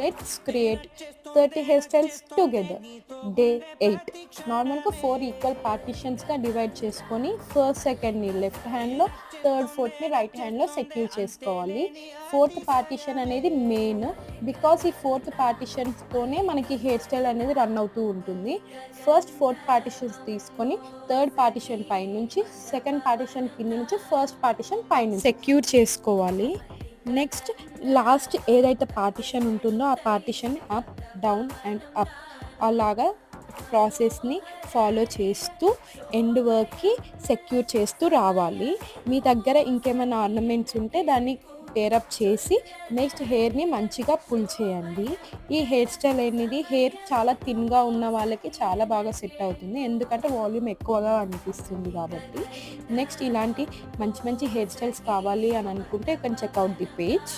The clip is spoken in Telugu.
Let's create 30 hair styles together. Day 8 నార్మల్గా 4 ఈక్వల్ పార్టిషన్స్గా డివైడ్ చేసుకొని ఫస్ట్ సెకండ్ని లెఫ్ట్ హ్యాండ్లో, థర్డ్ ఫోర్త్ని రైట్ హ్యాండ్లో సెక్యూర్ చేసుకోవాలి. ఫోర్త్ పార్టిషన్ అనేది మెయిన్, బికాస్ ఈ ఫోర్త్ పార్టిషన్స్తోనే మనకి హెయిర్ స్టైల్ అనేది రన్ అవుతూ ఉంటుంది. ఫస్ట్ ఫోర్త్ పార్టిషన్స్ తీసుకొని థర్డ్ పార్టిషన్ పై నుంచి, సెకండ్ పార్టిషన్ కింద నుంచి, ఫస్ట్ పార్టిషన్ పైన సెక్యూర్ చేసుకోవాలి. నెక్స్ట్ లాస్ట్ ఏదైతే పార్టిషన్ ఉంటుందో ఆ partition up, down and up అలాగా ప్రాసెస్ని ఫాలో చేస్తూ ఎండ్ వర్క్కి సెక్యూర్ చేస్తూ రావాలి. మీ దగ్గర ఇంకేమైనా ఆర్నమెంట్స్ ఉంటే దాన్ని పేరప్ చేసి నెక్స్ట్ హెయిర్ని మంచిగా పుల్ చేయండి. ఈ హెయిర్ స్టైల్ అనేది హెయిర్ చాలా థిన్గా ఉన్న వాళ్ళకి చాలా బాగా సెట్ అవుతుంది, ఎందుకంటే వాల్యూమ్ ఎక్కువగా అనిపిస్తుంది కాబట్టి. నెక్స్ట్ ఇలాంటి మంచి మంచి హెయిర్ స్టైల్స్ కావాలి అని అనుకుంటే you can checkout the page.